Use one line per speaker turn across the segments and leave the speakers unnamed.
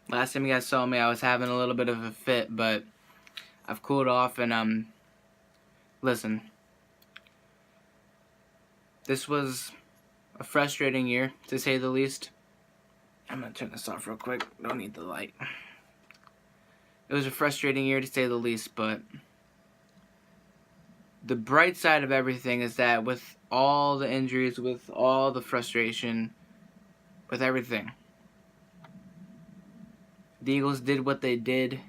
Last time you guys saw me, I was having a little bit of a fit, but I've cooled off and, listen. This was a frustrating year, to say the least. I'm gonna turn this off real quick. Don't need the light. It was a frustrating year, to say the least, but the bright side of everything is that with all the injuries, with all the frustration, with everything, the Eagles did what they did.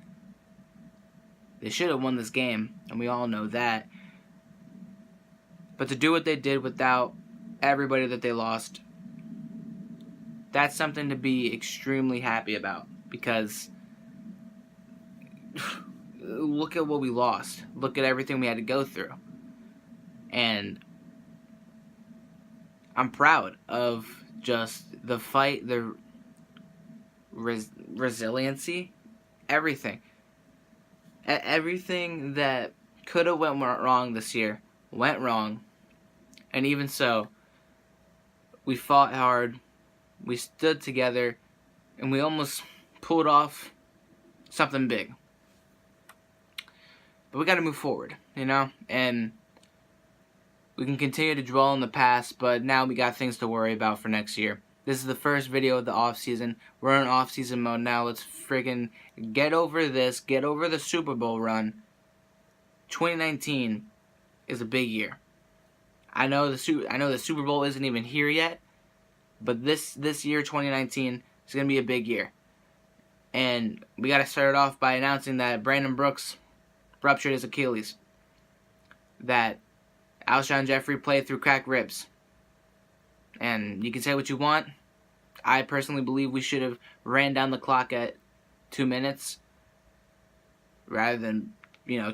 They should have won this game, and we all know that. But to do what they did without everybody that they lost, that's something to be extremely happy about, because look at what we lost. Look at everything we had to go through. And I'm proud of just the fight, the resiliency, everything. Everything that could have went wrong this year went wrong. And even so, we fought hard, we stood together, and we almost pulled off something big. But we got to move forward, and we can continue to dwell in the past, but now we got things to worry about for next year. This is the first video of the off-season. We're in off-season mode now. Let's friggin' get over this. Get over the Super Bowl run. 2019 is a big year. I know the Super Bowl isn't even here yet, but this year, 2019, is going to be a big year. And we got to start it off by announcing that Brandon Brooks ruptured his Achilles. That Alshon Jeffrey played through cracked ribs. And you can say what you want. I personally believe we should have ran down the clock at 2 minutes rather than,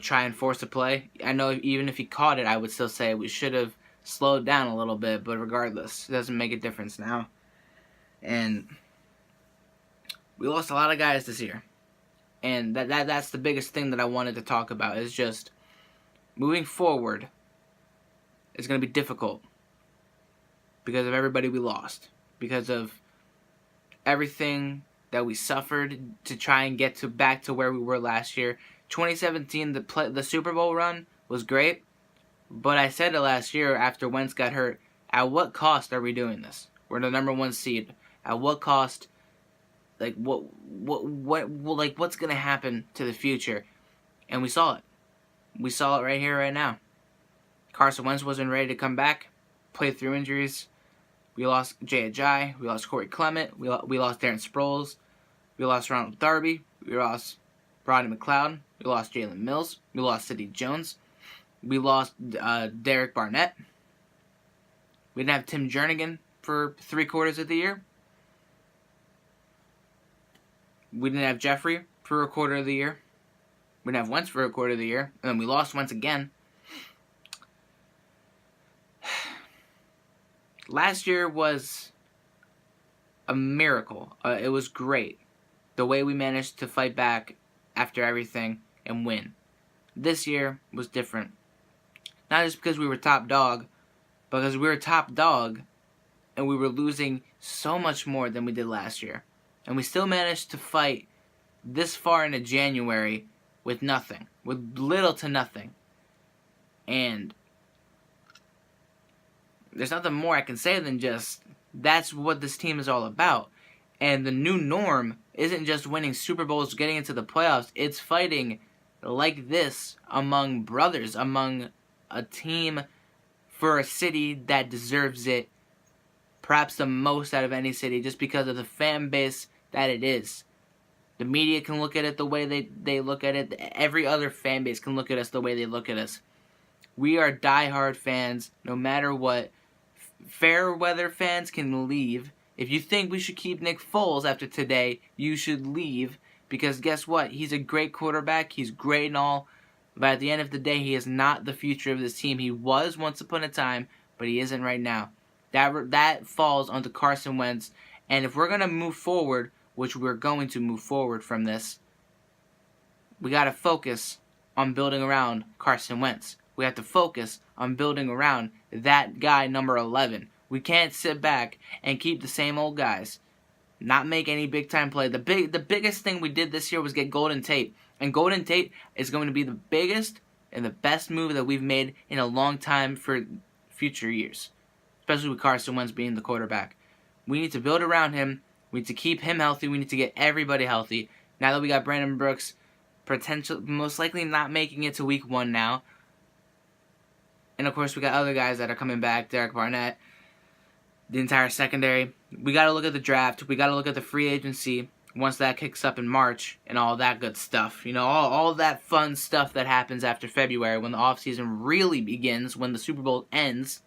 try and force a play. I know even if he caught it, I would still say we should have slowed down a little bit, but regardless, it doesn't make a difference now. And we lost a lot of guys this year. And that's the biggest thing that I wanted to talk about, is just moving forward is going to be difficult because of everybody we lost, because of everything that we suffered to try and get back to where we were last year. 2017, the Super Bowl run was great, but I said it last year after Wentz got hurt, at what cost are we doing this? We're the number 1 seed. At what cost? What's going to happen to the future? And we saw it. We saw it right here, right now. Carson Wentz wasn't ready to come back, played through injuries. We lost Jay Ajayi, we lost Corey Clement, we lost Darren Sproles, we lost Ronald Darby, we lost Rodney McLeod, we lost Jalen Mills, we lost Sidney Jones, we lost Derek Barnett. We didn't have Tim Jernigan for 3/4 of the year. We didn't have Jeffrey for 1/4 of the year. We didn't have Wentz for 1/4 of the year, and then we lost Wentz again. Last year was a miracle. It was great. The way we managed to fight back after everything and win. This year was different. Not just because we were top dog, but because we were top dog and we were losing so much more than we did last year. And we still managed to fight this far into January with nothing. With little to nothing. And there's nothing more I can say than just that's what this team is all about. And the new norm isn't just winning Super Bowls, getting into the playoffs. It's fighting like this among brothers, among a team for a city that deserves it perhaps the most out of any city, just because of the fan base that it is. The media can look at it the way they look at it. Every other fan base can look at us the way they look at us. We are diehard fans no matter what. Fair weather fans can leave. If you think we should keep Nick Foles after today, you should leave, because guess what? He's a great quarterback. He's great and all, but at the end of the day, he is not the future of this team. He was once upon a time, but he isn't right now. That falls onto Carson Wentz, and if we're going to move forward, which we're going to move forward from this, we got to focus on building around Carson Wentz. We have to focus on building around that guy, number 11. We can't sit back and keep the same old guys. not make any big time play. The biggest thing we did this year was get Golden Tate, and Golden Tate is going to be the biggest and the best move that we've made in a long time for future years, especially with Carson Wentz being the quarterback. We need to build around him. We need to keep him healthy. We need to get everybody healthy. Now that we got Brandon Brooks, most likely not making it to week 1 now. And of course, we got other guys that are coming back. Derek Barnett, the entire secondary. We got to look at the draft. We got to look at the free agency once that kicks up in March and all that good stuff. You know, all that fun stuff that happens after February when the offseason really begins, when the Super Bowl ends.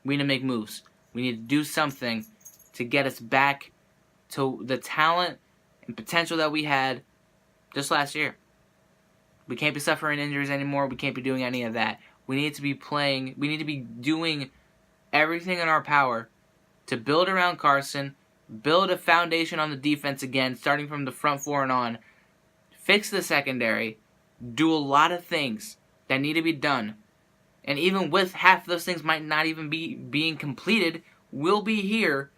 We need to make moves. We need to do something to get us back to the talent and potential that we had just last year. We can't be suffering injuries anymore. We can't be doing any of that. We need to be playing. We need to be doing everything in our power to build around Carson, build a foundation on the defense again, starting from the front 4 and on, fix the secondary, do a lot of things that need to be done. And even with half of those things might not even be being completed, we'll be here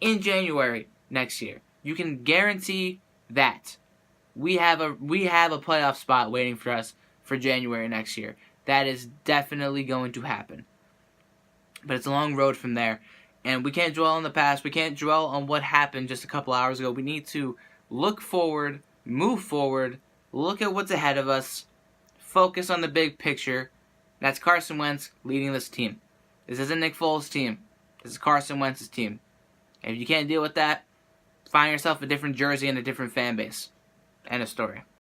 in January next year. You can guarantee that. We have a playoff spot waiting for us for January next year. That is definitely going to happen. But it's a long road from there. And we can't dwell on the past. We can't dwell on what happened just a couple hours ago. We need to look forward, move forward, look at what's ahead of us, focus on the big picture. That's Carson Wentz leading this team. This isn't Nick Foles' team. This is Carson Wentz's team. And if you can't deal with that, find yourself a different jersey and a different fan base. End of story.